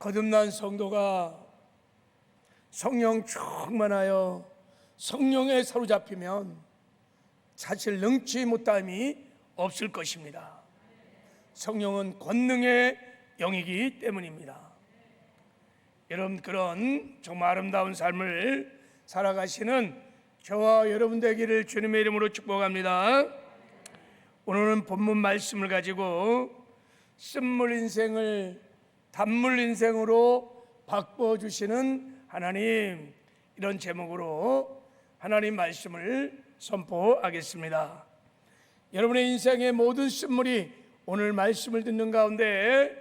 거듭난 성도가 성령 충만하여 성령에 사로잡히면 사실 능치 못함이 없을 것입니다. 성령은 권능의 영이기 때문입니다. 여러분, 그런 정말 아름다운 삶을 살아가시는 저와 여러분 되기를 주님의 이름으로 축복합니다. 오늘은 본문 말씀을 가지고 쓴물 인생을 단물 인생으로 바꿔주시는 하나님, 이런 제목으로 하나님 말씀을 선포하겠습니다. 여러분의 인생의 모든 쓴물이 오늘 말씀을 듣는 가운데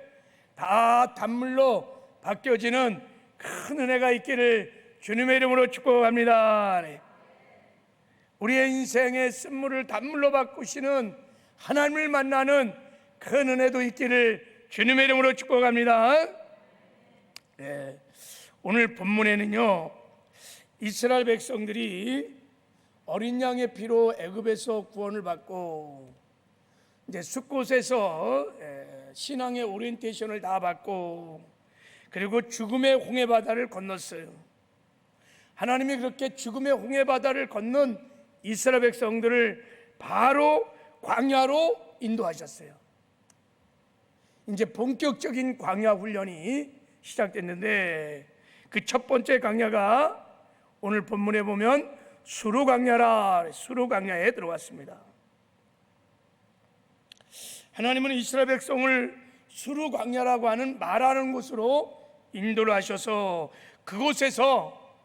다 단물로 바뀌어지는 큰 은혜가 있기를 주님의 이름으로 축복합니다. 우리의 인생의 쓴물을 단물로 바꾸시는 하나님을 만나는 큰 은혜도 있기를 주님의 이름으로 축복합니다. 네, 오늘 본문에는요, 이스라엘 백성들이 어린 양의 피로 애굽에서 구원을 받고 이제 숫곳에서 신앙의 오리엔테이션을 다 받고 그리고 죽음의 홍해 바다를 건넜어요. 하나님이 그렇게 죽음의 홍해 바다를 건넌 이스라엘 백성들을 바로 광야로 인도하셨어요. 이제 본격적인 광야 훈련이 시작됐는데 그 첫 번째 광야가 오늘 본문에 보면 수르 광야라, 수르 광야에 들어왔습니다. 하나님은 이스라엘 백성을 수르 광야라고 하는 말하는 곳으로 인도를 하셔서 그곳에서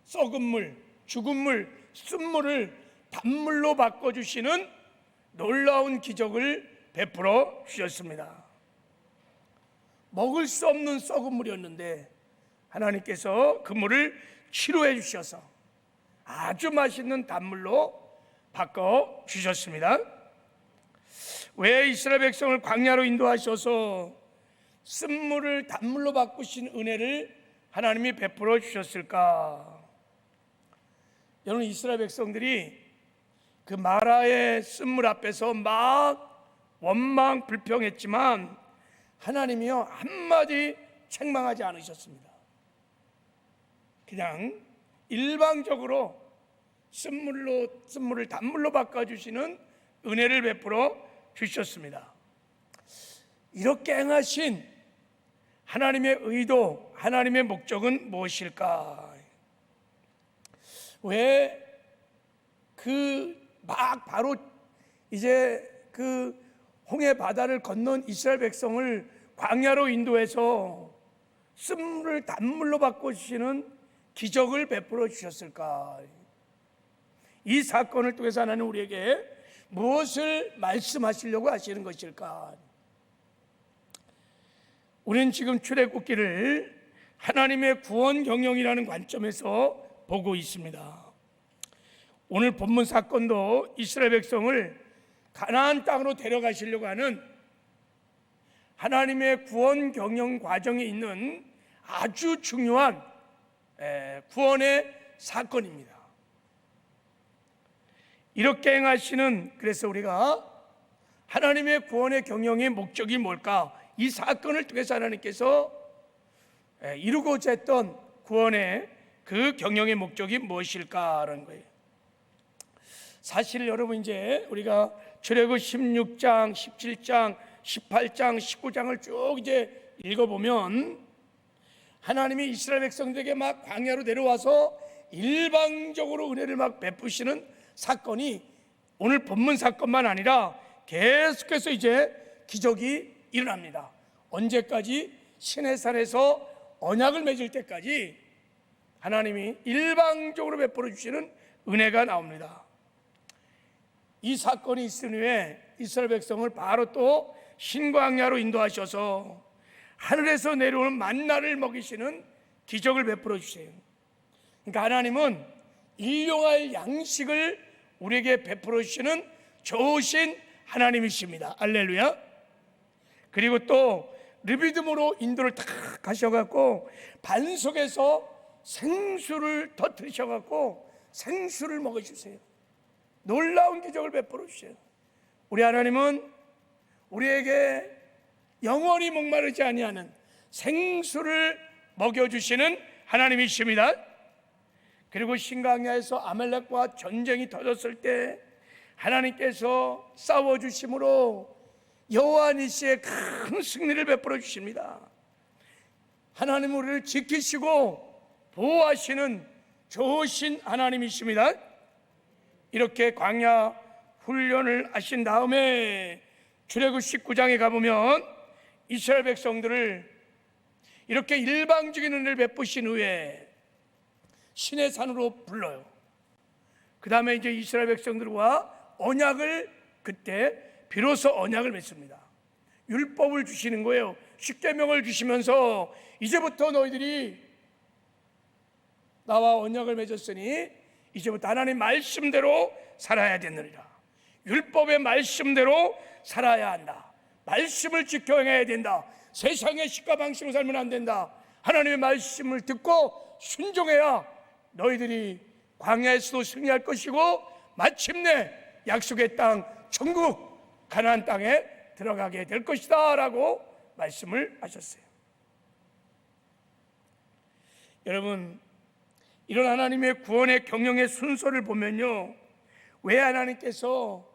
썩은 물, 죽은 물, 쓴물을 단물로 바꿔주시는 놀라운 기적을 베풀어 주셨습니다. 먹을 수 없는 썩은 물이었는데 하나님께서 그 물을 치료해 주셔서 아주 맛있는 단물로 바꿔 주셨습니다. 왜 이스라엘 백성을 광야로 인도하셔서 쓴물을 단물로 바꾸신 은혜를 하나님이 베풀어 주셨을까? 여러분, 이스라엘 백성들이 그 마라의 쓴물 앞에서 막 원망 불평했지만 하나님이요 한마디 책망하지 않으셨습니다. 그냥 일방적으로 쓴물을 단물로 바꿔주시는 은혜를 베풀어 주셨습니다. 이렇게 행하신 하나님의 의도, 하나님의 목적은 무엇일까? 왜 바로 이제 그 홍해 바다를 건넌 이스라엘 백성을 광야로 인도해서 쓴물을 단물로 바꿔주시는 기적을 베풀어 주셨을까? 이 사건을 통해서 하나님 우리에게 무엇을 말씀하시려고 하시는 것일까? 우리는 지금 출애굽기를 하나님의 구원 경영이라는 관점에서 보고 있습니다. 오늘 본문 사건도 이스라엘 백성을 가나안 땅으로 데려가시려고 하는 하나님의 구원 경영 과정에 있는 아주 중요한 구원의 사건입니다. 이렇게 행하시는, 그래서 우리가 하나님의 구원의 경영의 목적이 뭘까? 이 사건을 통해서 하나님께서 이루고자 했던 구원의 그 경영의 목적이 무엇일까라는 거예요. 사실 여러분, 이제 우리가 출애굽 16장, 17장, 18장, 19장을 쭉 이제 읽어보면 하나님이 이스라엘 백성들에게 막 광야로 내려와서 일방적으로 은혜를 막 베푸시는 사건이 오늘 본문 사건만 아니라 계속해서 이제 기적이 일어납니다. 언제까지? 시내산에서 언약을 맺을 때까지 하나님이 일방적으로 베풀어 주시는 은혜가 나옵니다. 이 사건이 있은 후에 이스라엘 백성을 바로 또 신광야로 인도하셔서 하늘에서 내려오는 만나를 먹이시는 기적을 베풀어 주세요. 그러니까 하나님은 일용할 양식을 우리에게 베풀어 주시는 좋으신 하나님이십니다. 할렐루야. 그리고 또 르비딤으로 인도를 탁 가셔갖고 반석에서 생수를 터뜨리셔갖고 생수를 먹어주세요. 놀라운 기적을 베풀어 주세요. 우리 하나님은 우리에게 영원히 목마르지 아니하는 생수를 먹여주시는 하나님이십니다. 그리고 신강야에서 아말렉과 전쟁이 터졌을 때 하나님께서 싸워주심으로 여호와 니시의 큰 승리를 베풀어 주십니다. 하나님 우리를 지키시고 보호하시는 좋으신 하나님이십니다. 이렇게 광야 훈련을 하신 다음에 출애굽 19장에 가보면 이스라엘 백성들을 이렇게 일방적인 은혜를 베푸신 후에 신의 산으로 불러요. 그 다음에 이제 이스라엘 백성들과 언약을, 그때 비로소 언약을 맺습니다. 율법을 주시는 거예요. 십계명을 주시면서 이제부터 너희들이 나와 언약을 맺었으니 이제부터 하나님 말씀대로 살아야 되느니라. 율법의 말씀대로 살아야 한다. 말씀을 지켜 행해야 된다. 세상의 식과 방식으로 살면 안 된다. 하나님의 말씀을 듣고 순종해야 너희들이 광야에서도 승리할 것이고 마침내 약속의 땅 천국 가나안 땅에 들어가게 될 것이다 라고 말씀을 하셨어요. 여러분, 이런 하나님의 구원의 경영의 순서를 보면요, 왜 하나님께서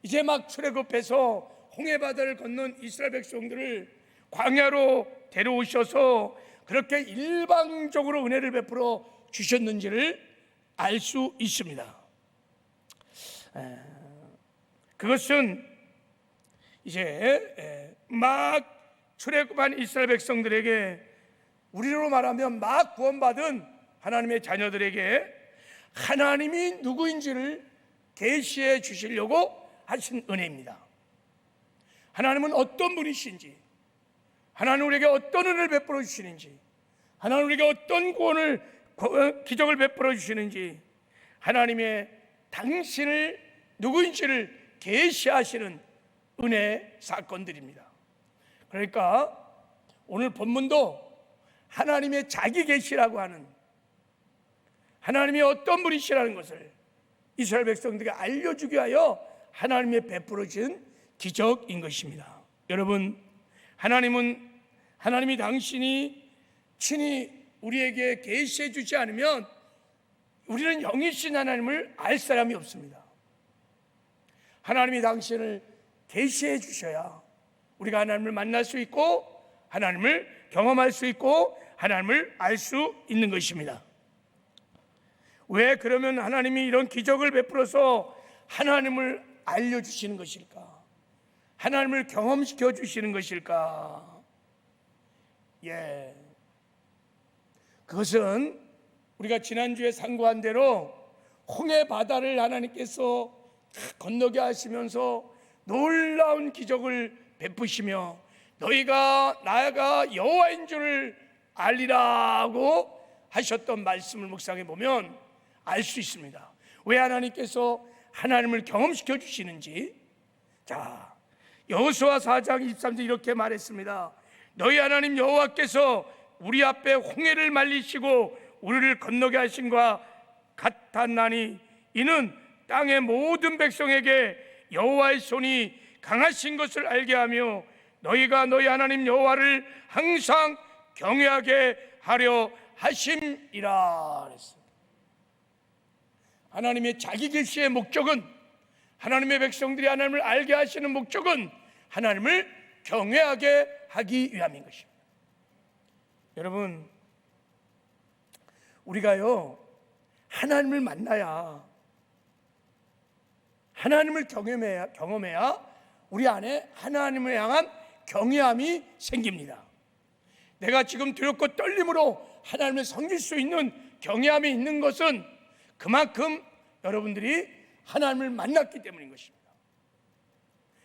이제 막 출애굽해서 홍해바다를 건넌 이스라엘 백성들을 광야로 데려오셔서 그렇게 일방적으로 은혜를 베풀어 주셨는지를 알 수 있습니다. 그것은 이제 막 출애굽한 이스라엘 백성들에게, 우리로 말하면 막 구원받은 하나님의 자녀들에게 하나님이 누구인지를 계시해 주시려고 하신 은혜입니다. 하나님은 어떤 분이신지, 하나님 우리에게 어떤 은혜를 베풀어 주시는지, 하나님 우리에게 어떤 구원을, 기적을 베풀어 주시는지, 하나님의 당신을 누구인지를 계시하시는 은혜 사건들입니다. 그러니까 오늘 본문도 하나님의 자기 계시라고 하는, 하나님이 어떤 분이시라는 것을 이스라엘 백성들에게 알려주기 위하여 하나님의 베풀어진 기적인 것입니다. 여러분, 하나님이 당신이 친히 우리에게 계시해 주지 않으면 우리는 영이신 하나님을 알 사람이 없습니다. 하나님이 당신을 계시해 주셔야 우리가 하나님을 만날 수 있고 하나님을 경험할 수 있고 하나님을 알 수 있는 것입니다. 왜 그러면 하나님이 이런 기적을 베풀어서 하나님을 알려주시는 것일까? 하나님을 경험시켜 주시는 것일까? 그것은 우리가 지난주에 상고한 대로 홍해 바다를 하나님께서 건너게 하시면서 놀라운 기적을 베푸시며 너희가 나가 여호와인 줄을 알리라고 하셨던 말씀을 묵상해 보면 알 수 있습니다. 왜 하나님께서 하나님을 경험시켜 주시는지. 자, 여호수아 4장 23절 이렇게 말했습니다. 너희 하나님 여호와께서 우리 앞에 홍해를 말리시고 우리를 건너게 하신과 같았나니 이는 땅의 모든 백성에게 여호와의 손이 강하신 것을 알게 하며 너희가 너희 하나님 여호와를 항상 경외하게 하려 하심이라 그랬어요. 하나님의 자기 계시의 목적은, 하나님의 백성들이 하나님을 알게 하시는 목적은 하나님을 경외하게 하기 위함인 것입니다. 여러분, 우리가요 하나님을 만나야, 하나님을 경험해야 우리 안에 하나님을 향한 경외함이 생깁니다. 내가 지금 두렵고 떨림으로 하나님을 섬길 수 있는 경외함이 있는 것은 그만큼 여러분들이 하나님을 만났기 때문인 것입니다.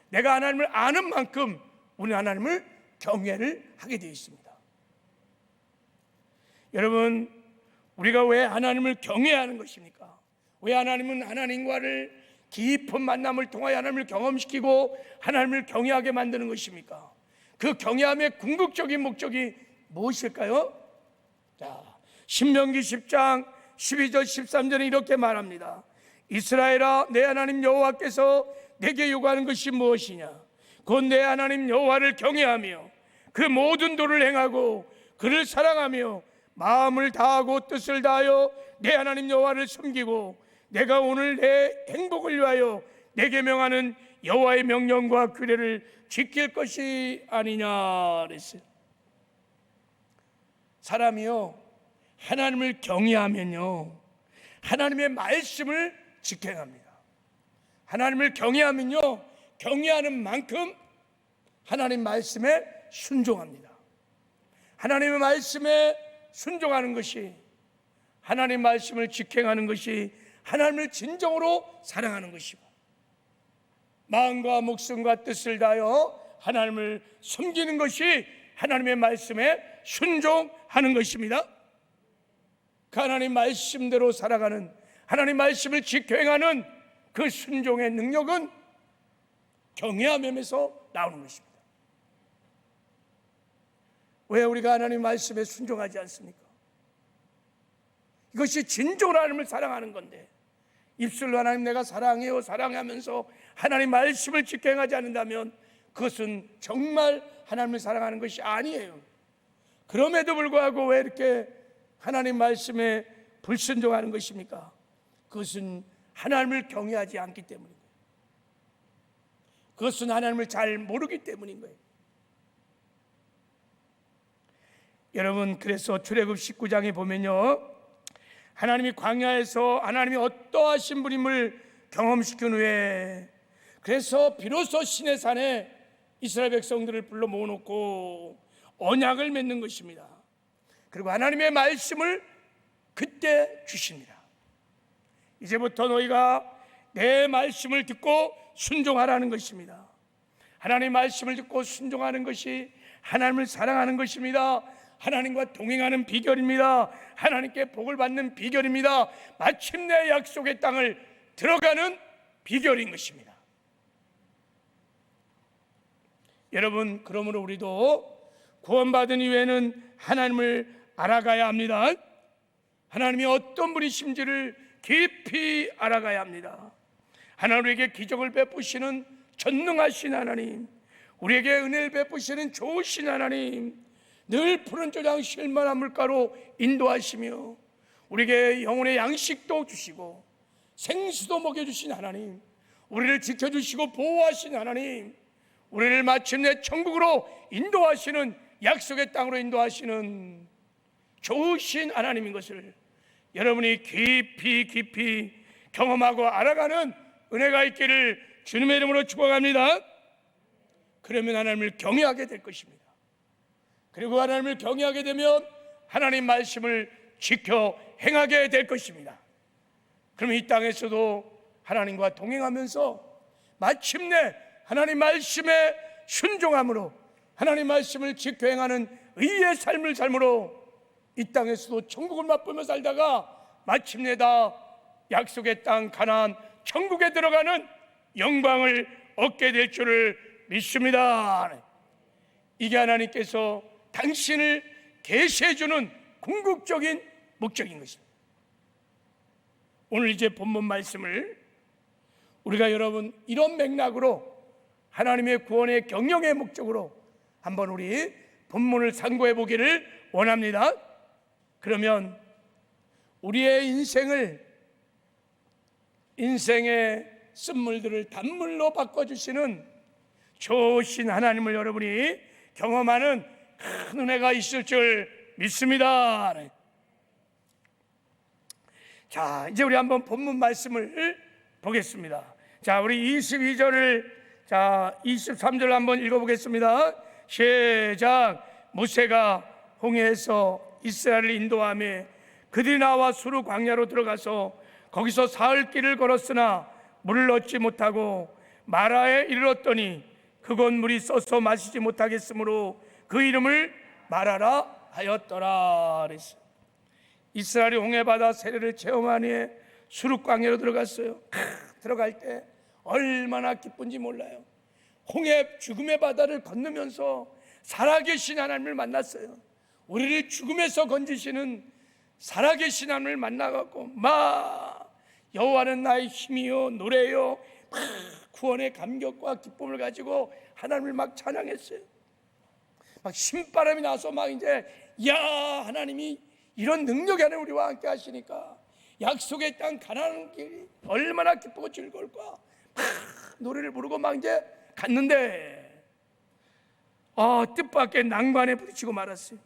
내가 하나님을 아는 만큼 우리 하나님을 경외를 하게 되어 있습니다. 여러분, 우리가 왜 하나님을 경외하는 것입니까? 왜 하나님은 하나님과를 깊은 만남을 통하여 하나님을 경험시키고 하나님을 경외하게 만드는 것입니까? 그 경외함의 궁극적인 목적이 무엇일까요? 자, 신명기 10장 12절 13절에 이렇게 말합니다. 이스라엘아, 내 하나님 여호와께서 내게 요구하는 것이 무엇이냐? 곧 내 하나님 여호와를 경외하며 그 모든 도를 행하고 그를 사랑하며 마음을 다하고 뜻을 다하여 내 하나님 여호와를 섬기고 내가 오늘 내 행복을 위하여 내게 명하는 여호와의 명령과 규례를 지킬 것이 아니냐 그랬어요. 사람이요 하나님을 경외하면요 하나님의 말씀을 직행합니다. 하나님을 경외하면요 경외하는 만큼 하나님 말씀에 순종합니다. 하나님의 말씀에 순종하는 것이, 하나님 말씀을 직행하는 것이 하나님을 진정으로 사랑하는 것이고, 마음과 목숨과 뜻을 다하여 하나님을 섬기는 것이 하나님의 말씀에 순종하는 것입니다. 그 하나님 말씀대로 살아가는, 하나님 말씀을 직행하는 그 순종의 능력은 경외함에서 나오는 것입니다. 왜 우리가 하나님 말씀에 순종하지 않습니까? 이것이 진정으로 하나님을 사랑하는 건데, 입술로 하나님 내가 사랑해요 사랑하면서 하나님 말씀을 직행하지 않는다면 그것은 정말 하나님을 사랑하는 것이 아니에요. 그럼에도 불구하고 왜 이렇게 하나님 말씀에 불순종하는 것입니까? 그것은 하나님을 경외하지 않기 때문인 거예요. 그것은 하나님을 잘 모르기 때문인 거예요. 여러분, 그래서 출애굽 19장에 보면요, 하나님이 광야에서 하나님이 어떠하신 분임을 경험시킨 후에, 그래서 비로소 시내산에 이스라엘 백성들을 불러 모아놓고 언약을 맺는 것입니다. 그리고 하나님의 말씀을 그때 주십니다. 이제부터 너희가 내 말씀을 듣고 순종하라는 것입니다. 하나님의 말씀을 듣고 순종하는 것이 하나님을 사랑하는 것입니다. 하나님과 동행하는 비결입니다. 하나님께 복을 받는 비결입니다. 마침내 약속의 땅을 들어가는 비결인 것입니다. 여러분, 그러므로 우리도 구원받은 이후에는 하나님을 알아가야 합니다. 하나님이 어떤 분이신지를 깊이 알아가야 합니다. 하나님에게 기적을 베푸시는 전능하신 하나님, 우리에게 은혜를 베푸시는 좋으신 하나님, 늘 푸른 조장 쉴만한 물가로 인도하시며 우리에게 영혼의 양식도 주시고 생수도 먹여주신 하나님, 우리를 지켜주시고 보호하신 하나님, 우리를 마침내 천국으로 인도하시는, 약속의 땅으로 인도하시는 좋으신 하나님인 것을 여러분이 깊이 경험하고 알아가는 은혜가 있기를 주님의 이름으로 축복합니다. 그러면 하나님을 경외하게 될 것입니다. 그리고 하나님을 경외하게 되면 하나님 말씀을 지켜 행하게 될 것입니다. 그러면 이 땅에서도 하나님과 동행하면서 마침내 하나님 말씀에 순종함으로, 하나님 말씀을 지켜 행하는 의의 삶을 삶으로 이 땅에서도 천국을 맛보며 살다가 마침내 다 약속의 땅 가나안 천국에 들어가는 영광을 얻게 될 줄을 믿습니다. 이게 하나님께서 당신을 계시해 주는 궁극적인 목적인 것입니다. 오늘 이제 본문 말씀을 우리가 여러분 이런 맥락으로 하나님의 구원의 경영의 목적으로 한번 우리 본문을 상고해 보기를 원합니다. 그러면 우리의 인생의 쓴물들을 단물로 바꿔주시는 좋으신 하나님을 여러분이 경험하는 큰 은혜가 있을 줄 믿습니다. 자, 이제 우리 한번 본문 말씀을 보겠습니다. 자, 우리 22절을 23절 한번 읽어보겠습니다. 시작. 모세가 홍해에서 이스라엘을 인도하며 그들이 나와 수르 광야로 들어가서 거기서 사흘 길을 걸었으나 물을 얻지 못하고 마라에 이르렀더니 그곳 물이 써서 마시지 못하겠으므로 그 이름을 마라라 하였더라. 그랬어요. 이스라엘이 홍해바다 세례를 체험한 후에 수르 광야로 들어갔어요. 들어갈 때 얼마나 기쁜지 몰라요. 홍해 죽음의 바다를 건너면서 살아계신 하나님을 만났어요. 우리를 죽음에서 건지시는 살아계신 하나님을 만나갖고 여호와는 나의 힘이요 노래요, 구원의 감격과 기쁨을 가지고 하나님을 막 찬양했어요. 막 신바람이 나서 막 이제 야, 하나님이 이런 능력이 하나님 우리와 함께 하시니까 약속의 땅 가나안 길이 얼마나 기쁘고 즐거울까. 막 노래를 부르고 막 이제 갔는데 뜻밖의 낭만에 부딪히고 말았어요.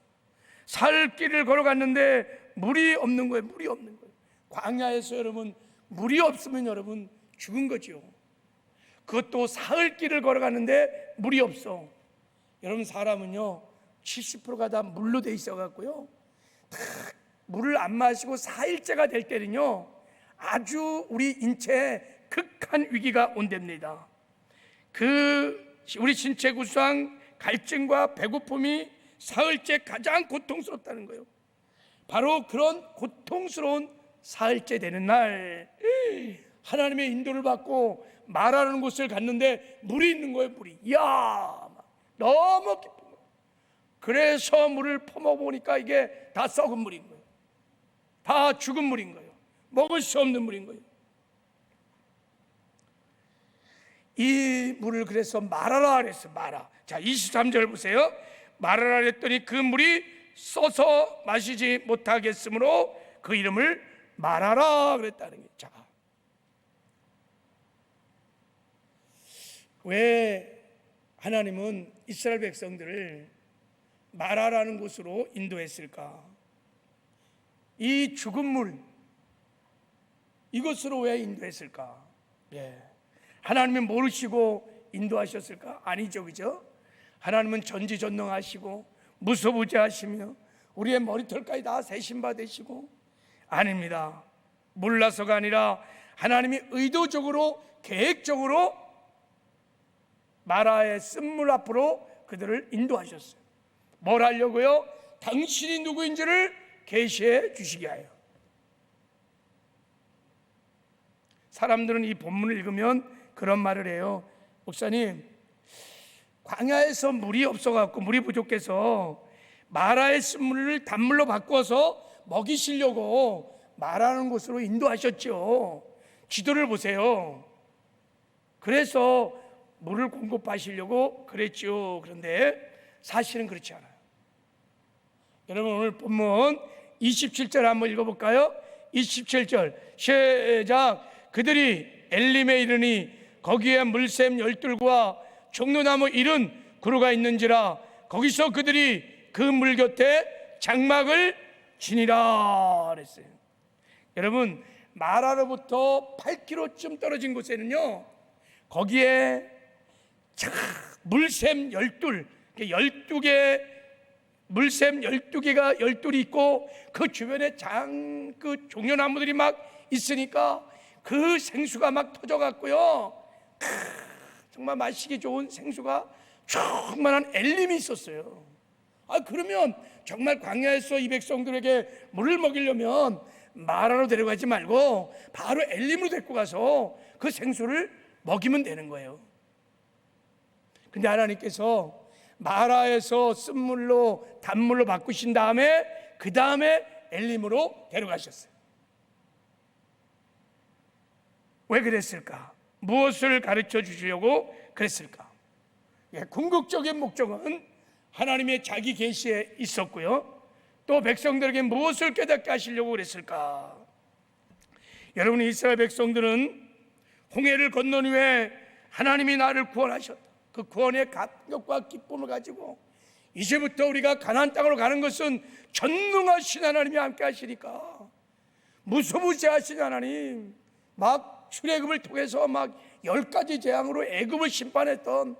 살 길을 걸어갔는데 물이 없는 거예요. 물이 없는 거예요. 광야에서 여러분 물이 없으면 여러분 죽은 거죠. 그것도 사흘 길을 걸어갔는데 물이 없어. 여러분 사람은요 70%가 다 물로 돼 있어 갖고요, 물을 안 마시고 4일째가 될 때는요 아주 우리 인체에 극한 위기가 온답니다. 우리 신체 구성 갈증과 배고픔이 사흘째 가장 고통스럽다는 거예요. 바로 그런 고통스러운 사흘째 되는 날 하나님의 인도를 받고 마라라는 곳을 갔는데 물이 있는 거예요. 물이 이야 너무 기쁜 거예요. 그래서 물을 퍼먹어보니까 이게 다 썩은 물인 거예요. 다 죽은 물인 거예요. 먹을 수 없는 물인 거예요. 이 물을 그래서 마라라 그랬어요. 마라. 자 23절 보세요. 마라라 그랬더니 그 물이 써서 마시지 못하겠으므로 그 이름을 마라라 그랬다는 거예요. 자, 왜 하나님은 이스라엘 백성들을 마라라는 곳으로 인도했을까? 이 죽은 물 이곳으로 왜 인도했을까? 하나님이 모르시고 인도하셨을까? 아니죠, 그죠? 하나님은 전지전능하시고 무소부재하시며 우리의 머리털까지 다 세신바 되시고, 아닙니다. 몰라서가 아니라 하나님이 의도적으로 계획적으로 마라의 쓴물 앞으로 그들을 인도하셨어요. 뭘 하려고요? 당신이 누구인지를 계시해 주시게 하여. 사람들은 이 본문을 읽으면 그런 말을 해요. 목사님, 광야에서 물이 없어갖고 물이 부족해서 마라의 쓴물을 단물로 바꿔서 먹이시려고 마라는 곳으로 인도하셨죠. 지도를 보세요. 그래서 물을 공급하시려고 그랬죠. 그런데 사실은 그렇지 않아요. 여러분 오늘 본문 27절 한번 읽어볼까요? 27절 시작. 그들이 엘림에 이르니 거기에 물샘 12과 종려나무 70그루가 있는지라 거기서 그들이 그 물 곁에 장막을 지니라 그랬어요. 여러분 마라로부터 8km쯤 떨어진 곳에는요 거기에 물샘 12개 물샘 12개가 12이 있고 그 주변에 그 종려나무들이 막 있으니까 그 생수가 막 터져갖고요 정말 마시기 좋은 생수가 충만한 엘림이 있었어요. 그러면 정말 광야에서 이 백성들에게 물을 먹이려면 마라로 데려가지 말고 바로 엘림으로 데리고 가서 그 생수를 먹이면 되는 거예요. 근데 하나님께서 마라에서 쓴물로 단물로 바꾸신 다음에 그 다음에 엘림으로 데려가셨어요. 왜 그랬을까? 무엇을 가르쳐 주시려고 그랬을까? 궁극적인 목적은 하나님의 자기 계시에 있었고요, 또 백성들에게 무엇을 깨닫게 하시려고 그랬을까? 여러분, 이스라엘 백성들은 홍해를 건넌 후에 하나님이 나를 구원하셨다, 그 구원의 감격과 기쁨을 가지고 이제부터 우리가 가나안 땅으로 가는 것은 전능하신 하나님이 함께 하시니까, 무소부재하신 하나님, 막 출애굽을 통해서 막 10가지 재앙으로 애굽을 심판했던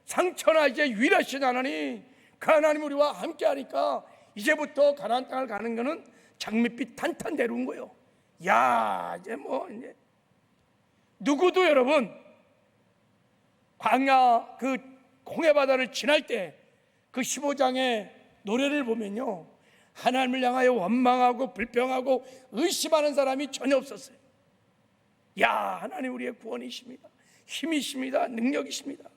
상처나 이제 유일하신 하나님, 그 하나님 우리와 함께 하니까 이제부터 가나안 땅을 가는 거는 장밋빛 탄탄대로인 거예요. 야, 이제 이제 누구도 여러분 광야 그 홍해 바다를 지날 때 그 15장의 노래를 보면요, 하나님을 향하여 원망하고 불평하고 의심하는 사람이 전혀 없었어요. 야, 하나님 우리의 구원이십니다, 힘이십니다, 능력이십니다.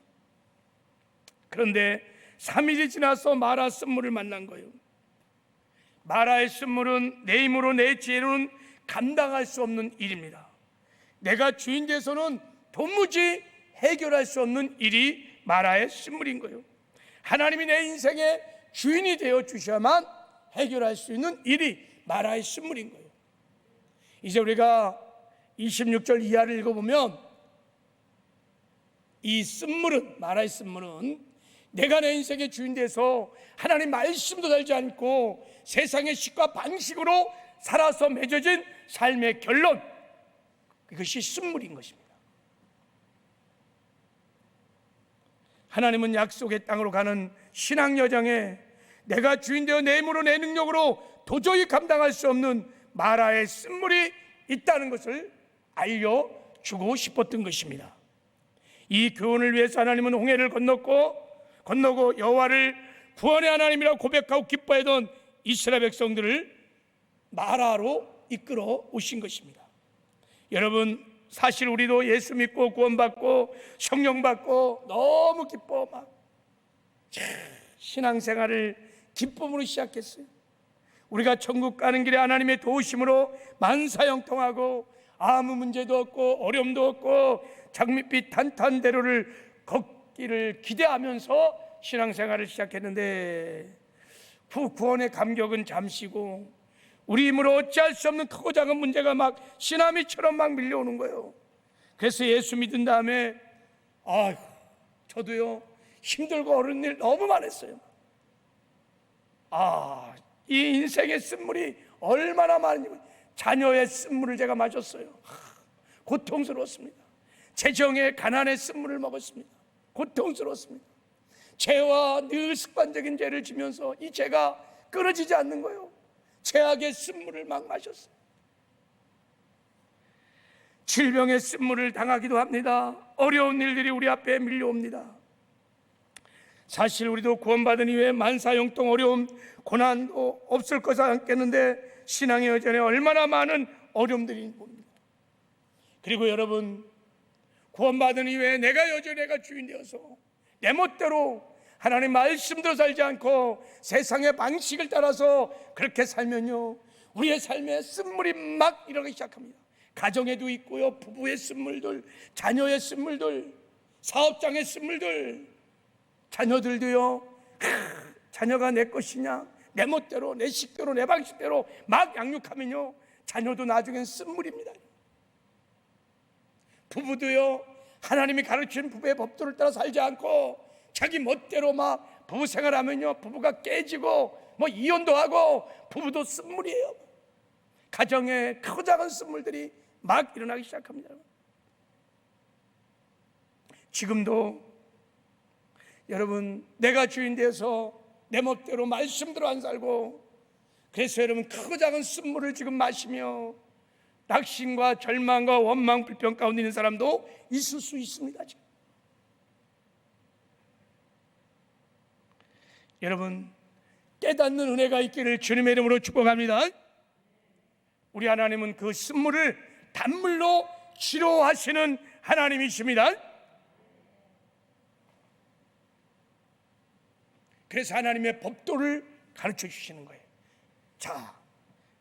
그런데 3일이 지나서 마라 쓴물을 만난 거예요. 마라의 쓴물은 내 힘으로 내 지혜로는 감당할 수 없는 일입니다. 내가 주인 돼서는 도무지 해결할 수 없는 일이 마라의 쓴물인 거예요. 하나님이 내 인생의 주인이 되어 주셔야만 해결할 수 있는 일이 마라의 쓴물인 거예요. 이제 우리가 26절 이하를 읽어보면 이 쓴물은, 마라의 쓴물은 내가 내 인생의 주인 돼서 하나님 말씀도 달지 않고 세상의 식과 방식으로 살아서 맺어진 삶의 결론, 그것이 쓴물인 것입니다. 하나님은 약속의 땅으로 가는 신앙 여정에 내가 주인 되어 내 힘으로 내 능력으로 도저히 감당할 수 없는 마라의 쓴물이 있다는 것을 알려주고 싶었던 것입니다. 이 교훈을 위해서 하나님은 홍해를 건너고 여호와를 구원의 하나님이라고 고백하고 기뻐하던 이스라엘 백성들을 마라로 이끌어 오신 것입니다. 여러분, 사실 우리도 예수 믿고 구원받고 성령 받고 너무 기뻐 막 신앙생활을 기쁨으로 시작했어요. 우리가 천국 가는 길에 하나님의 도우심으로 만사형통하고 아무 문제도 없고 어려움도 없고 장밋빛 탄탄대로를 걷기를 기대하면서 신앙생활을 시작했는데 그 구원의 감격은 잠시고 우리 힘으로 어찌할 수 없는 크고 작은 문제가 막 쓰나미처럼 막 밀려오는 거예요. 그래서 예수 믿은 다음에 저도요 힘들고 어려운 일 너무 많았어요. 이 인생의 쓴물이 얼마나 많은지, 자녀의 쓴물을 제가 마셨어요. 고통스러웠습니다. 재정의 가난의 쓴물을 먹었습니다. 고통스러웠습니다. 죄와 늘 습관적인 죄를 지면서 이 죄가 끊어지지 않는 거예요. 죄악의 쓴물을 막 마셨어요. 질병의 쓴물을 당하기도 합니다. 어려운 일들이 우리 앞에 밀려옵니다. 사실 우리도 구원받은 이후에 만사형통 어려움, 고난도 없을 것이 않겠는데 신앙의 여전에 얼마나 많은 어려움들이 봅니다. 그리고 여러분, 구원받은 이후에 내가 여전히 내가 주인 되어서 내 멋대로 하나님 말씀대로 살지 않고 세상의 방식을 따라서 그렇게 살면요, 우리의 삶에 쓴물이 막 일어나기 시작합니다. 가정에도 있고요, 부부의 쓴물들, 자녀의 쓴물들, 사업장의 쓴물들, 자녀들도요, 자녀가 내 것이냐, 내 멋대로, 내 식대로, 내 방식대로 막 양육하면요, 자녀도 나중엔 쓴물입니다. 부부도요, 하나님이 가르친 부부의 법도를 따라 살지 않고 자기 멋대로 막 부부 생활하면요, 부부가 깨지고 이혼도 하고 부부도 쓴물이에요. 가정에 크고 작은 쓴물들이 막 일어나기 시작합니다. 지금도 여러분, 내가 주인 되어서 내 멋대로 말씀대로 안 살고, 그래서 여러분 크고 작은 쓴물을 지금 마시며 낙심과 절망과 원망, 불평 가운데 있는 사람도 있을 수 있습니다. 지금. 여러분, 깨닫는 은혜가 있기를 주님의 이름으로 축복합니다. 우리 하나님은 그 쓴물을 단물로 치료하시는 하나님이십니다. 그래서 하나님의 법도를 가르쳐 주시는 거예요. 자,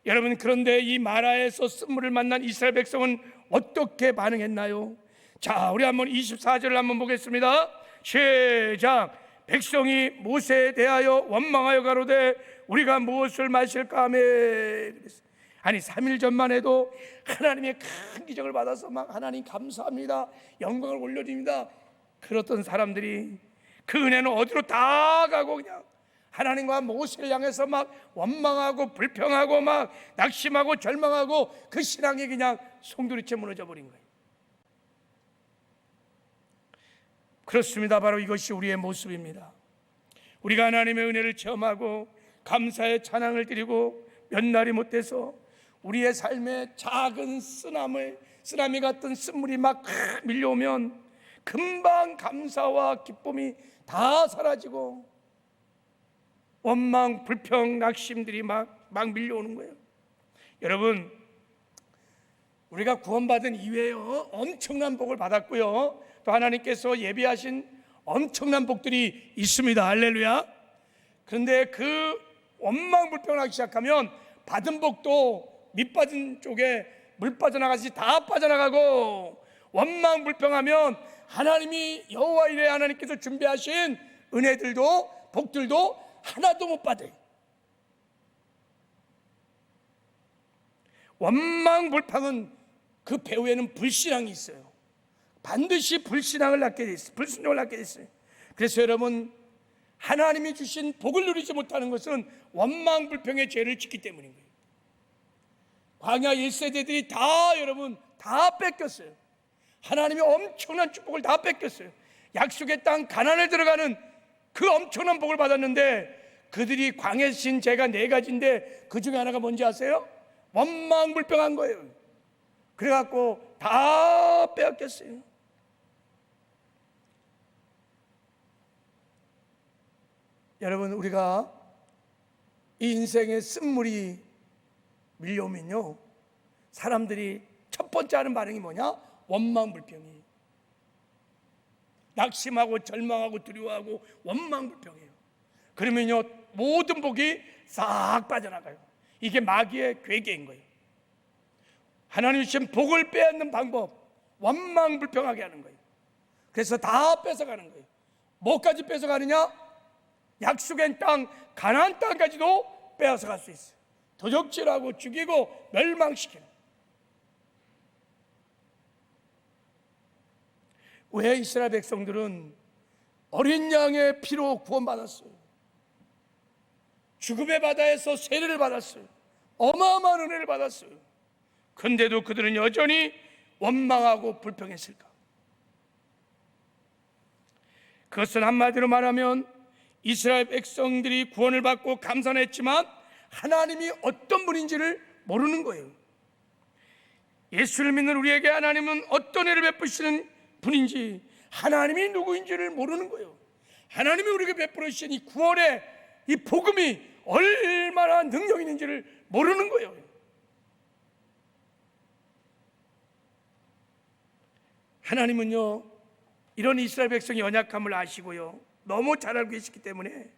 여러분, 그런데 이 마라에서 쓴물을 만난 이스라엘 백성은 어떻게 반응했나요? 자, 우리 한번 24절을 한번 보겠습니다. 시작. 백성이 모세에 대하여 원망하여 가로되 우리가 무엇을 마실까 하며, 아니 3일 전만 해도 하나님의 큰 기적을 받아서 막 하나님 감사합니다, 영광을 올려드립니다 그랬던 사람들이 그 은혜는 어디로 다 가고 그냥 하나님과 모세를 향해서 막 원망하고 불평하고 막 낙심하고 절망하고 그 신앙이 그냥 송두리째 무너져 버린 거예요. 그렇습니다. 바로 이것이 우리의 모습입니다. 우리가 하나님의 은혜를 체험하고 감사의 찬양을 드리고 몇 날이 못돼서 우리의 삶에 작은 쓰나미 같은 쓴물이 막 밀려오면 금방 감사와 기쁨이 다 사라지고 원망, 불평, 낙심들이 막 밀려오는 거예요. 여러분, 우리가 구원받은 이후에요, 엄청난 복을 받았고요, 또 하나님께서 예비하신 엄청난 복들이 있습니다. 할렐루야. 그런데 그 원망, 불평을 하기 시작하면 받은 복도 밑빠진 쪽에 물 빠져나가듯이 다 빠져나가고, 원망, 불평하면 하나님이 여호와 이레 하나님께서 준비하신 은혜들도 복들도 하나도 못 받아요. 원망불평은 그 배후에는 불신앙이 있어요. 반드시 불신앙을 낳게 돼 있어요. 불순종을 낳게 돼 있어요. 그래서 여러분, 하나님이 주신 복을 누리지 못하는 것은 원망불평의 죄를 짓기 때문인 거예요. 광야 1세대들이 다 여러분 다 뺏겼어요. 하나님이 엄청난 축복을 다 뺏겼어요. 약속의 땅 가나안에 들어가는 그 엄청난 복을 받았는데 그들이 광야에 진 죄가 4가지인데 그 중에 하나가 뭔지 아세요? 원망불평한 거예요. 그래갖고 다 빼앗겼어요. 여러분, 우리가 이 인생의 쓴물이 밀려오면요, 사람들이 첫 번째 하는 반응이 뭐냐? 원망불평이에요. 낙심하고 절망하고 두려워하고 원망불평해요. 그러면요, 모든 복이 싹 빠져나가요. 이게 마귀의 괴계인 거예요. 하나님이 주신 복을 빼앗는 방법, 원망불평하게 하는 거예요. 그래서 다 뺏어가는 거예요. 뭐까지 뺏어가느냐? 약속의 땅, 가나안 땅까지도 빼앗아갈 수 있어요. 도적질하고 죽이고 멸망시키는. 왜 이스라엘 백성들은 어린 양의 피로 구원받았어요? 죽음의 바다에서 세례를 받았어요. 어마어마한 은혜를 받았어요. 근데도 그들은 여전히 원망하고 불평했을까? 그것은 한마디로 말하면 이스라엘 백성들이 구원을 받고 감사했지만 하나님이 어떤 분인지를 모르는 거예요. 예수를 믿는 우리에게 하나님은 어떤 애를 베푸시는 분인지, 하나님이 누구인지를 모르는 거예요. 하나님이 우리에게 베풀어 주신 이 구원의 이 복음이 얼마나 능력 있는지를 모르는 거예요. 하나님은요, 이런 이스라엘 백성의 연약함을 아시고요, 너무 잘 알고 계시기 때문에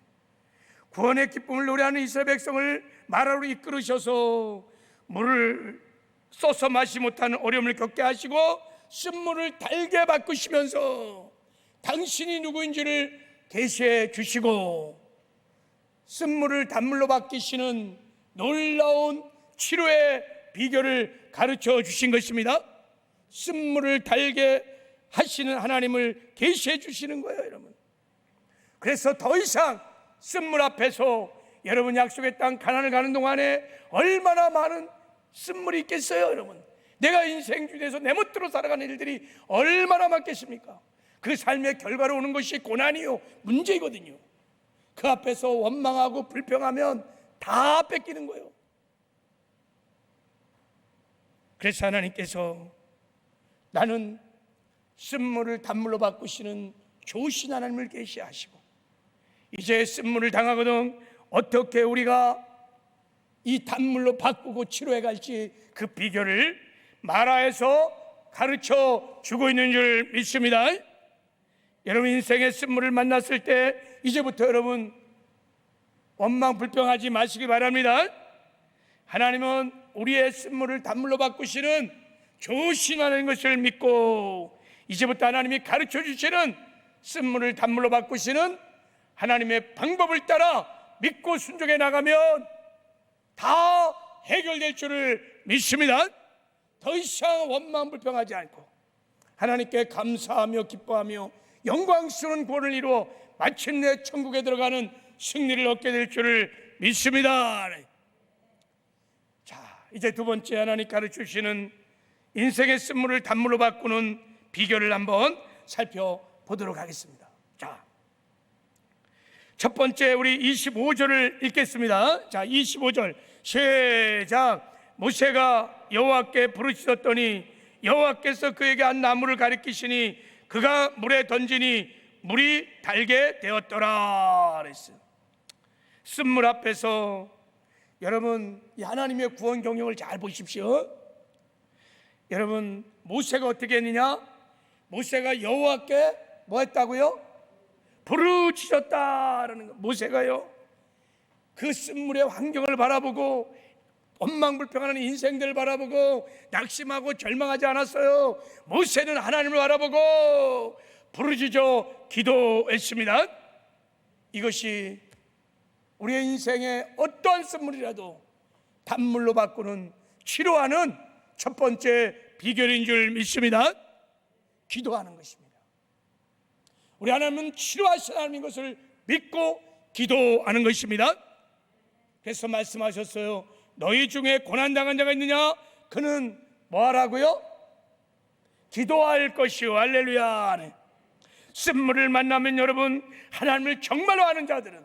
구원의 기쁨을 노래하는 이스라엘 백성을 마라로 이끌으셔서 물을 쏘서 마시지 못하는 어려움을 겪게 하시고 쓴물을 달게 바꾸시면서 당신이 누구인지를 계시해 주시고 쓴물을 단물로 바뀌시는 놀라운 치료의 비결을 가르쳐 주신 것입니다. 쓴물을 달게 하시는 하나님을 계시해 주시는 거예요, 여러분. 그래서 더 이상 쓴물 앞에서 여러분 약속의 땅 가나안을 가는 동안에 얼마나 많은 쓴물이 있겠어요, 여러분. 내가 인생 중에서 내 멋대로 살아가는 일들이 얼마나 많겠습니까? 그 삶의 결과로 오는 것이 고난이요, 문제이거든요. 그 앞에서 원망하고 불평하면 다 뺏기는 거예요. 그래서 하나님께서 나는 쓴물을 단물로 바꾸시는 좋으신 하나님을 계시하시고 이제 쓴물을 당하거든 어떻게 우리가 이 단물로 바꾸고 치료해 갈지 그 비결을 마라에서 가르쳐 주고 있는 줄 믿습니다. 여러분 인생의 쓴물을 만났을 때 이제부터 여러분 원망 불평하지 마시기 바랍니다. 하나님은 우리의 쓴물을 단물로 바꾸시는 좋으신 하나님 것을 믿고 이제부터 하나님이 가르쳐 주시는 쓴물을 단물로 바꾸시는 하나님의 방법을 따라 믿고 순종해 나가면 다 해결될 줄을 믿습니다. 더 이상 원망 불평하지 않고 하나님께 감사하며 기뻐하며 영광스러운 구원을 이루어 마침내 천국에 들어가는 승리를 얻게 될 줄을 믿습니다. 자, 이제 두 번째 하나님 가르쳐 주시는 인생의 쓴물을 단물로 바꾸는 비결을 한번 살펴보도록 하겠습니다. 자, 첫 번째 우리 25절을 읽겠습니다. 자, 25절 시작. 모세가 여호와께 부르짖었더니 여호와께서 그에게 한 나무를 가리키시니 그가 물에 던지니 물이 달게 되었더라 그랬어요. 쓴물 앞에서 여러분 이 하나님의 구원 경영을 잘 보십시오. 여러분 모세가 어떻게 했느냐? 모세가 여호와께 뭐 했다고요? 부르짖었다라는 거. 모세가요 그 쓴물의 환경을 바라보고 원망불평하는 인생들을 바라보고 낙심하고 절망하지 않았어요. 모세는 하나님을 바라보고 부르짖어 기도했습니다. 이것이 우리의 인생의 어떠한 선물이라도 단물로 바꾸는 치료하는 첫 번째 비결인 줄 믿습니다. 기도하는 것입니다. 우리 하나님은 치료하시는 하나님인 것을 믿고 기도하는 것입니다. 그래서 말씀하셨어요. 너희 중에 고난당한 자가 있느냐? 그는 뭐 하라고요? 기도할 것이요. 할렐루야. 쓴물을 만나면 여러분, 하나님을 정말로 아는 자들은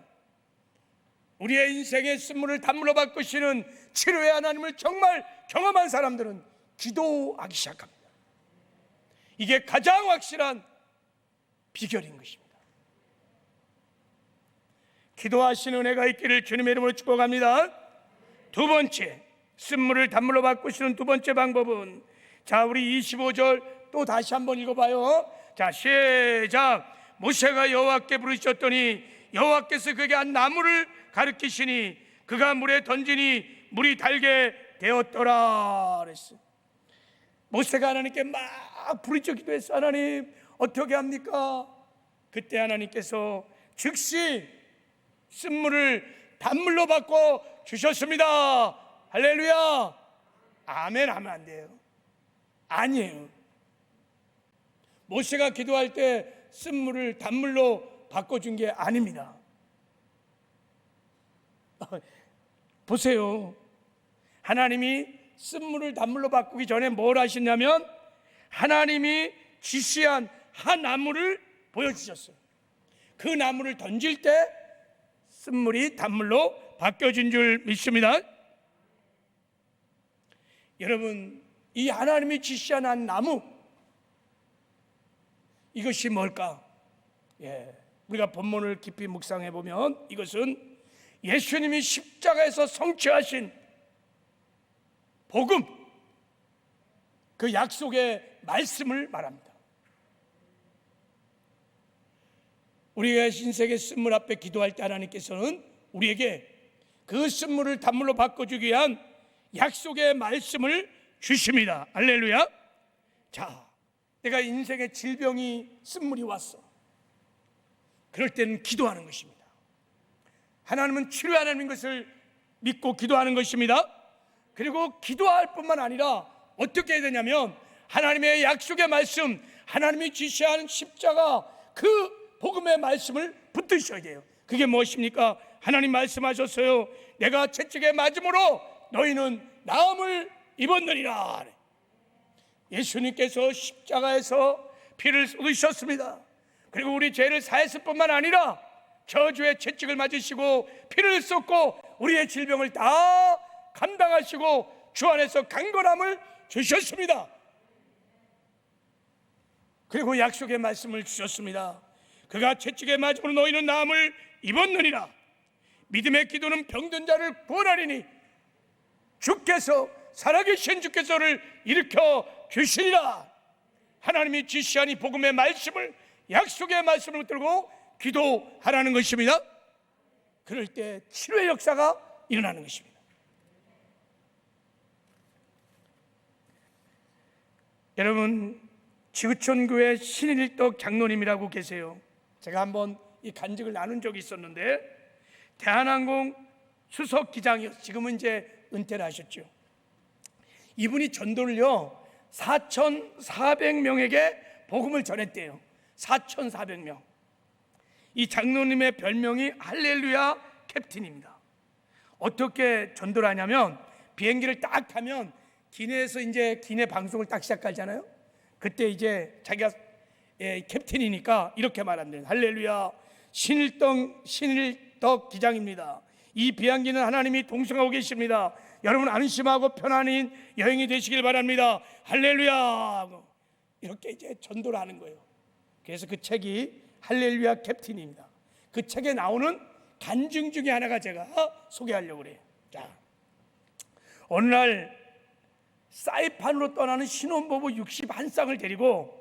우리의 인생의 쓴물을 단물로 바꾸시는 치료의 하나님을 정말 경험한 사람들은 기도하기 시작합니다. 이게 가장 확실한 비결인 것입니다. 기도하시는 은혜가 있기를 주님의 이름으로 축복합니다. 두 번째, 쓴물을 단물로 바꾸시는 두 번째 방법은, 자, 우리 25절 또 다시 한번 읽어봐요. 자, 시작. 모세가 여호와께 부르셨더니 여호와께서 그에게 한 나무를 가르치시니 그가 물에 던지니 물이 달게 되었더라 그랬어요. 모세가 하나님께 막 부르짖어 기도했어. 하나님 어떻게 합니까? 그때 하나님께서 즉시 쓴물을 단물로 바꿔 주셨습니다. 할렐루야. 아멘 하면 안 돼요. 아니에요. 모세가 기도할 때 쓴물을 단물로 바꿔준 게 아닙니다. 보세요. 하나님이 쓴물을 단물로 바꾸기 전에 뭘 하셨냐면 하나님이 지시한 한 나무를 보여주셨어요. 그 나무를 던질 때 쓴물이 단물로 바뀌어진 줄 믿습니다. 여러분, 이 하나님이 지시한 한 나무, 이것이 뭘까? 우리가 본문을 깊이 묵상해 보면 이것은 예수님이 십자가에서 성취하신 복음, 그 약속의 말씀을 말합니다. 우리가 인생의 쓴물 앞에 기도할 때 하나님께서는 우리에게 그 쓴물을 단물로 바꿔주기 위한 약속의 말씀을 주십니다. 할렐루야. 자, 내가 인생의 질병이 쓴물이 왔어. 그럴 때는 기도하는 것입니다. 하나님은 치료의 하나님인 것을 믿고 기도하는 것입니다. 그리고 기도할 뿐만 아니라 어떻게 해야 되냐면 하나님의 약속의 말씀, 하나님이 지시하는 십자가, 그 복음의 말씀을 붙드셔야 돼요. 그게 무엇입니까? 하나님 말씀하셨어요. 내가 채찍에 맞음으로 너희는 나음을 입었느니라. 예수님께서 십자가에서 피를 쏟으셨습니다. 그리고 우리 죄를 사했을 뿐만 아니라 저주의 채찍을 맞으시고 피를 쏟고 우리의 질병을 다 감당하시고 주 안에서 강건함을 주셨습니다. 그리고 약속의 말씀을 주셨습니다. 그가 채찍에 맞음으로 너희는 나음을 입었느니라. 믿음의 기도는 병든 자를 구원하리니 주께서, 살아계신 주께서를 일으켜 주시리라. 하나님이 지시한 이 복음의 말씀을, 약속의 말씀을 들고 기도하라는 것입니다. 그럴 때 치료의 역사가 일어나는 것입니다. 여러분, 지구촌교회 신일덕 장로님이라고 계세요. 제가 한번 이 간증을 나눈 적이 있었는데, 대한항공 수석 기장이었어요. 지금은 이제 은퇴를 하셨죠. 이분이 전도를요 4,400명에게 복음을 전했대요. 4,400명. 이 장로님의 별명이 할렐루야 캡틴입니다. 어떻게 전도를 하냐면 비행기를 딱 타면 기내에서 이제 기내 방송을 딱 시작하잖아요. 그때 이제 자기가 캡틴이니까 이렇게 말한대요. 할렐루야, 신일덕 기장입니다. 이 비행기는 하나님이 동승하고 계십니다. 여러분 안심하고 편안히 여행이 되시길 바랍니다. 할렐루야. 이렇게 이제 전도를 하는 거예요. 그래서 그 책이 할렐루야 캡틴입니다. 그 책에 나오는 간증 중에 하나가 제가 소개하려고 그래요. 자, 어느 날 사이판으로 떠나는 신혼부부 61쌍을 데리고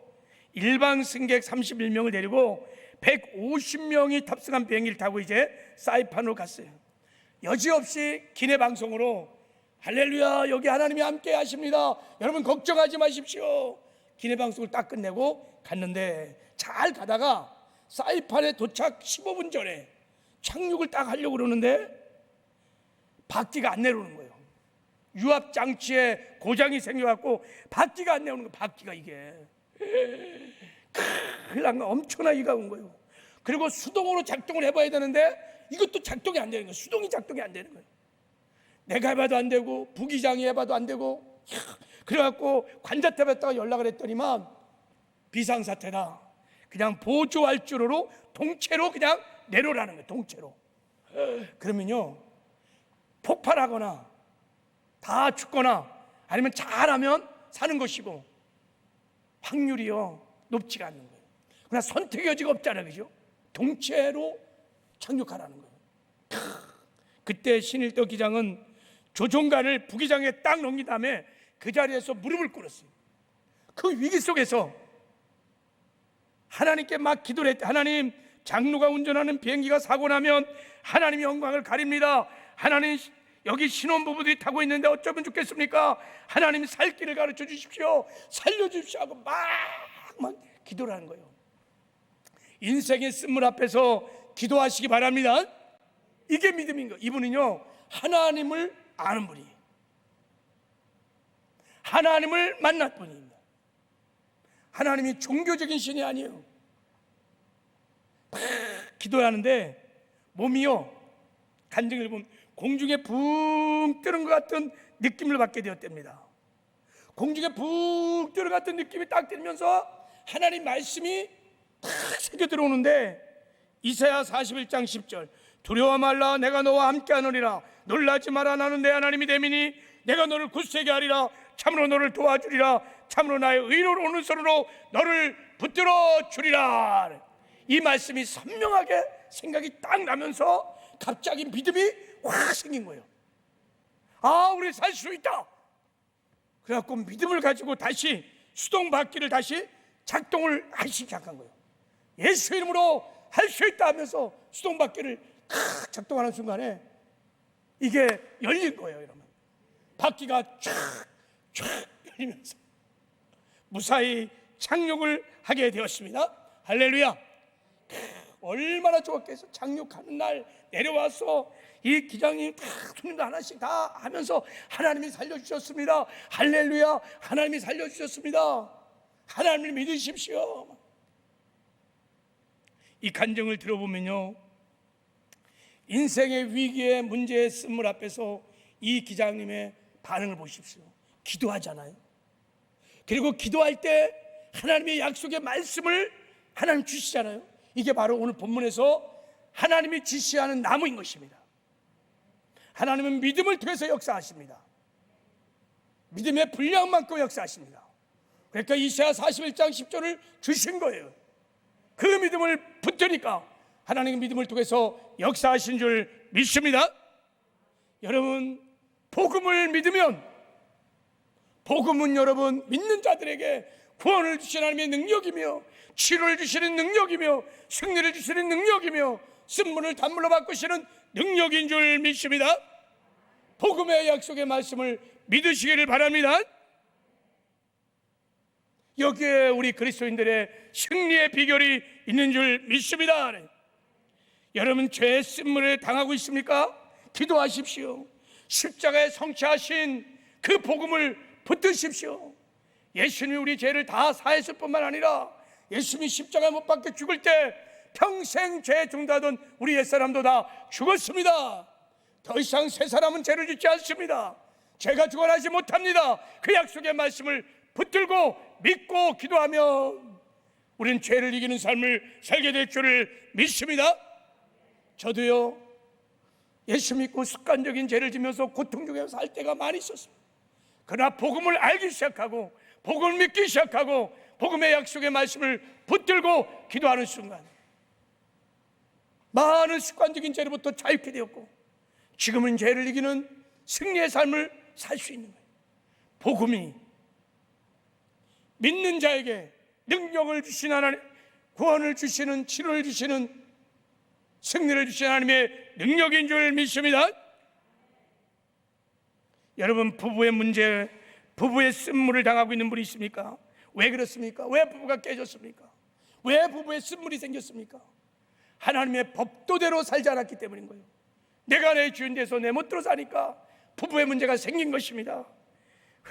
일반 승객 31명을 데리고 150명이 탑승한 비행기를 타고 이제 사이판으로 갔어요. 여지없이 기내 방송으로 할렐루야, 여기 하나님이 함께 하십니다. 여러분 걱정하지 마십시오. 기내 방송을 딱 끝내고 갔는데 잘 가다가 사이판에 도착 15분 전에 착륙을 딱 하려고 그러는데 바퀴가 안 내려오는 거예요. 유압 장치에 고장이 생겨갖고 바퀴가 안 내려오는 거예요. 바퀴가 이게 큰일 난 거, 엄청나게 온 거예요. 그리고 수동으로 작동을 해봐야 되는데 이것도 작동이 안 되는 거예요. 수동이 작동이 안 되는 거예요. 내가 해봐도 안 되고 부기장이 해봐도 안 되고, 그래갖고 관자탑에다가 연락을 했더니만 비상사태다. 그냥 보조할주로로 동체로 그냥 내려오라는 거예요. 동체로. 그러면요 폭발하거나 다 죽거나 아니면 잘하면 사는 것이고 확률이요 높지가 않는 거예요. 그러나 선택의 여지가 없잖아요. 그죠? 동체로 착륙하라는 거예요. 그때 신일도 기장은 조종관을 부기장에 딱 넘긴 다음에 그 자리에서 무릎을 꿇었어요. 그 위기 속에서 하나님께 막 기도를 했대. 하나님, 장로가 운전하는 비행기가 사고 나면 하나님이 영광을 가립니다. 하나님, 여기 신혼부부들이 타고 있는데 어쩌면 좋겠습니까? 하나님 살 길을 가르쳐 주십시오. 살려주십시오 하고 막 기도를 하는 거예요. 인생의 쓴물 앞에서 기도하시기 바랍니다. 이게 믿음인 거예요. 이분은요 하나님을 아는 분이에요. 하나님을 만난 분입니다. 하나님이 종교적인 신이 아니에요. 기도하는데 몸이요 간증을 보면 공중에 붕 뜨는 것 같은 느낌을 받게 되었답니다. 공중에 붕 뜨는 것 같은 느낌이 딱 들면서 하나님 말씀이 탁 새겨 들어오는데, 이사야 41장 10절 두려워 말라 내가 너와 함께 하느니라. 놀라지 마라 나는 내 하나님이 됨이니 내가 너를 굳세게 하리라. 참으로 너를 도와주리라. 참으로 나의 의로운 오른손으로 너를 붙들어 주리라. 이 말씀이 선명하게 생각이 딱 나면서 갑자기 믿음이 확 생긴 거예요. 아, 우리 살 수 있다. 그래갖고 믿음을 가지고 다시 수동 바퀴를 다시 작동을 하기 시작한 거예요. 예수 이름으로 할 수 있다 하면서 수동 바퀴를 작동하는 순간에 이게 열린 거예요. 여러분, 바퀴가 쫙 열리면서 무사히 착륙을 하게 되었습니다. 할렐루야. 얼마나 좋았겠어. 착륙하는 날 내려와서 이 기장이 다 손님들 하나씩 다 하면서 하나님이 살려주셨습니다. 할렐루야. 하나님이 살려주셨습니다. 하나님을 믿으십시오. 이 간증을 들어보면요 인생의 위기의 문제의 쓴물 앞에서 이 기장님의 반응을 보십시오. 기도하잖아요. 그리고 기도할 때 하나님의 약속의 말씀을 하나님 주시잖아요. 이게 바로 오늘 본문에서 하나님이 지시하는 나무인 것입니다. 하나님은 믿음을 통해서 역사하십니다. 믿음의 분량만큼 역사하십니다. 그러니까 이사야 41장 10절을 주신 거예요. 그 믿음을 붙으니까 하나님의 믿음을 통해서 역사하신 줄 믿습니다. 여러분, 복음을 믿으면, 복음은 여러분 믿는 자들에게 구원을 주시는 하나님의 능력이며 치료를 주시는 능력이며 승리를 주시는 능력이며 쓴물을 단물로 바꾸시는 능력인 줄 믿습니다. 복음의 약속의 말씀을 믿으시기를 바랍니다. 여기에 우리 그리스도인들의 승리의 비결이 있는 줄 믿습니다. 여러분, 죄의 쓴물을 당하고 있습니까? 기도하십시오. 십자가에 성취하신 그 복음을 붙드십시오. 예수님이 우리 죄를 다 사했을 뿐만 아니라 예수님이 십자가에 못 박혀 죽을 때 평생 죄에 중다던 우리 옛사람도 다 죽었습니다. 더 이상 새 사람은 죄를 짓지 않습니다. 죄가 주관하지 못합니다. 그 약속의 말씀을 붙들고 믿고 기도하면 우리는 죄를 이기는 삶을 살게 될 줄을 믿습니다. 저도요 예수 믿고 습관적인 죄를 지면서 고통 중에 살 때가 많이 있었습니다. 그러나 복음을 알기 시작하고 복음을 믿기 시작하고 복음의 약속의 말씀을 붙들고 기도하는 순간 많은 습관적인 죄로부터 자유케 되었고 지금은 죄를 이기는 승리의 삶을 살 수 있는 거예요. 복음이 믿는 자에게 능력을 주신 하나님, 구원을 주시는, 치료를 주시는, 승리를 주시는 하나님의 능력인 줄 믿습니다. 여러분, 부부의 문제, 부부의 쓴물을 당하고 있는 분이 있습니까? 왜 그렇습니까? 왜 부부가 깨졌습니까? 왜 부부의 쓴물이 생겼습니까? 하나님의 법도대로 살지 않았기 때문인 거예요. 내가 내 주인 돼서 내 멋대로 사니까 부부의 문제가 생긴 것입니다.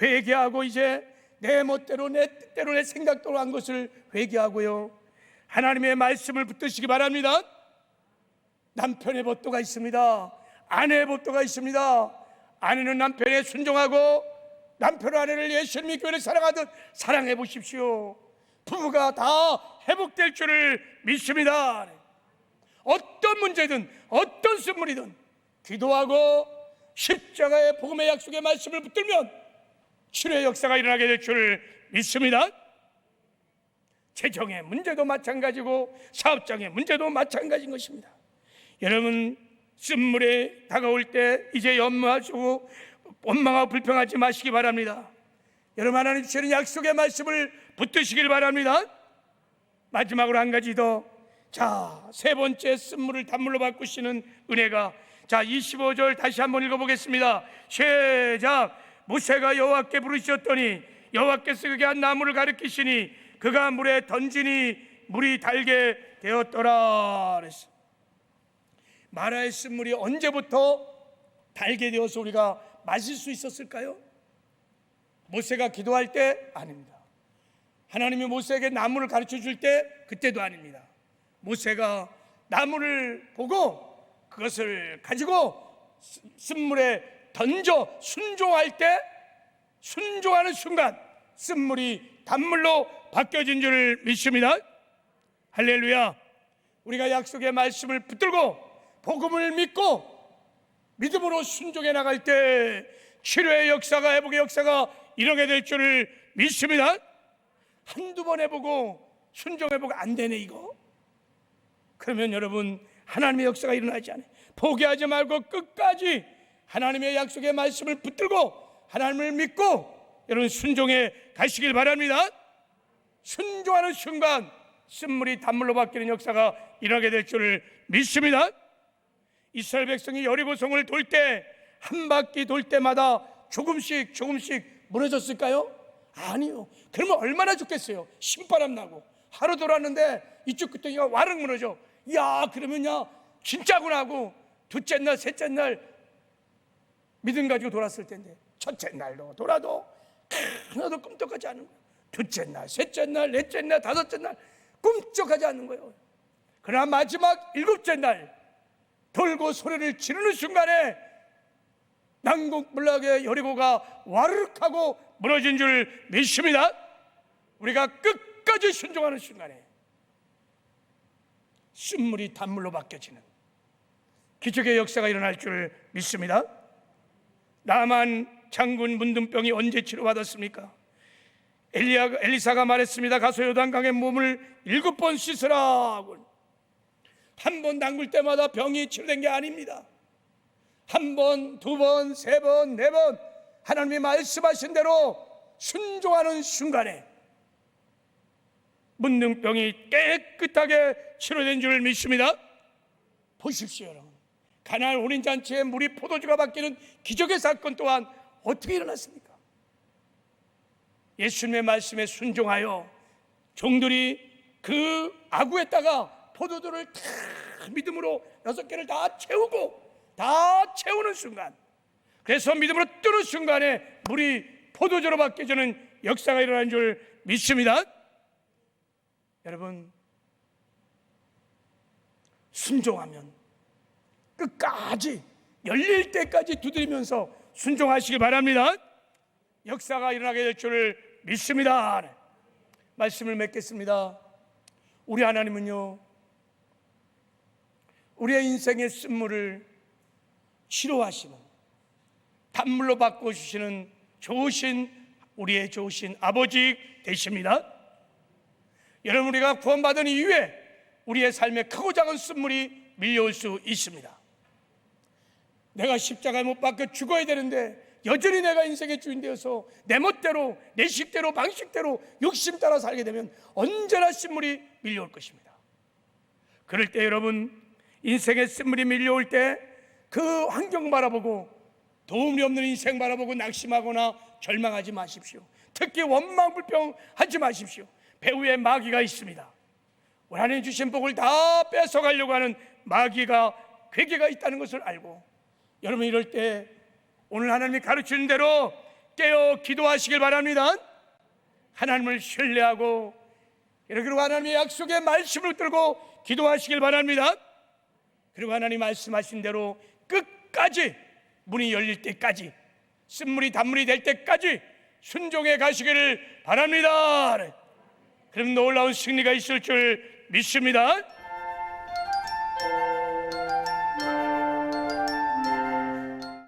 회개하고 이제 내 멋대로 내 뜻대로 내 생각대로 한 것을 회개하고요, 하나님의 말씀을 붙드시기 바랍니다. 남편의 법도가 있습니다. 아내의 법도가 있습니다. 아내는 남편에 순종하고 남편은 아내를 예수님이 교회를 사랑하듯 사랑해 보십시오. 부부가 다 회복될 줄을 믿습니다. 어떤 문제든 어떤 선물이든 기도하고 십자가의 복음의 약속의 말씀을 붙들면 치료의 역사가 일어나게 될 줄을 믿습니다. 재정의 문제도 마찬가지고 사업장의 문제도 마찬가지인 것입니다. 여러분, 쓴물에 다가올 때 이제 연마하시고 원망하고 불평하지 마시기 바랍니다. 여러분, 하나님 주시는 약속의 말씀을 붙드시길 바랍니다. 마지막으로 한 가지 더. 자, 세 번째 쓴물을 단물로 바꾸시는 은혜가, 자 25절 다시 한번 읽어보겠습니다. 시작. 모세가 여호와께 부르셨더니 여호와께서 그에게 한 나무를 가리키시니 그가 물에 던지니 물이 달게 되었더라 그랬어. 마라의 쓴물이 언제부터 달게 되어서 우리가 마실 수 있었을까요? 모세가 기도할 때? 아닙니다. 하나님이 모세에게 나무를 가르쳐 줄 때? 그때도 아닙니다. 모세가 나무를 보고 그것을 가지고 쓴물에 던져 순종할 때, 순종하는 순간 쓴물이 단물로 바뀌어진 줄 믿습니다. 할렐루야. 우리가 약속의 말씀을 붙들고 복음을 믿고 믿음으로 순종해 나갈 때 치료의 역사가, 회복의 역사가 일어나게 될 줄을 믿습니다. 한두 번 해보고 순종해보고 안 되네 이거, 그러면 여러분 하나님의 역사가 일어나지 않아요. 포기하지 말고 끝까지 하나님의 약속의 말씀을 붙들고 하나님을 믿고 여러분 순종해 가시길 바랍니다. 순종하는 순간 쓴물이 단물로 바뀌는 역사가 일어나게 될 줄을 믿습니다. 이스라엘 백성이 여리고성을 돌 때 한 바퀴 돌 때마다 조금씩 무너졌을까요? 아니요. 그러면 얼마나 좋겠어요. 신바람 나고 하루 돌았는데 이쪽 끝덩이가 와르르 무너져. 야, 그러면야 진짜구나 하고 둘째 날 셋째 날 믿음 가지고 돌았을 텐데 첫째 날도 돌아도 하나도 꿈쩍하지 않는 거예요. 둘째 날, 셋째 날, 넷째 날, 다섯째 날 꿈쩍하지 않는 거예요. 그러나 마지막 일곱째 날 돌고 소리를 지르는 순간에 난공불락의 여리고가 와르륵하고 무너진 줄 믿습니다. 우리가 끝까지 순종하는 순간에 쓴물이 단물로 바뀌어지는 기적의 역사가 일어날 줄 믿습니다. 나만 장군 문둥병이 언제 치료받았습니까? 엘리사가 말했습니다. 가서 요단강에 몸을 7번 씻으라. 한 번 담글 때마다 병이 치료된 게 아닙니다. 한 번, 두 번, 세 번, 네 번 하나님이 말씀하신 대로 순종하는 순간에 문둥병이 깨끗하게 치료된 줄 믿습니다. 보십시오 여러분, 가나안 혼인잔치에 물이 포도주가 바뀌는 기적의 사건 또한 어떻게 일어났습니까? 예수님의 말씀에 순종하여 종들이 그 아구에다가 포도주를 다 믿음으로 6개를 다 채우고 다 채우는 순간, 그래서 믿음으로 뜨는 순간에 물이 포도주로 바뀌어지는 역사가 일어난 줄 믿습니다. 여러분, 순종하면 끝까지 열릴 때까지 두드리면서 순종하시기 바랍니다. 역사가 일어나게 될 줄을 믿습니다. 말씀을 맺겠습니다. 우리 하나님은요, 우리의 인생의 쓴물을 치료하시는, 단물로 바꿔주시는 우리의 좋으신 아버지 되십니다. 여러분, 우리가 구원받은 이후에 우리의 삶에 크고 작은 쓴물이 밀려올 수 있습니다. 내가 십자가에 못 박혀 죽어야 되는데 여전히 내가 인생의 주인 되어서 내 멋대로, 내 식대로, 방식대로 욕심 따라 살게 되면 언제나 쓴물이 밀려올 것입니다. 그럴 때 여러분, 인생의 쓴물이 밀려올 때 그 환경 바라보고 도움이 없는 인생 바라보고 낙심하거나 절망하지 마십시오. 특히 원망불평하지 마십시오. 배후에 마귀가 있습니다. 우리 하나님 주신 복을 다 뺏어가려고 하는 마귀가 괴계가 있다는 것을 알고, 여러분 이럴 때 오늘 하나님이 가르치는 대로 깨어 기도하시길 바랍니다. 하나님을 신뢰하고 그리고 하나님의 약속의 말씀을 들고 기도하시길 바랍니다. 그리고 하나님 말씀하신 대로 끝까지, 문이 열릴 때까지, 쓴물이 단물이 될 때까지 순종해 가시기를 바랍니다. 그럼 놀라운 승리가 있을 줄 믿습니다.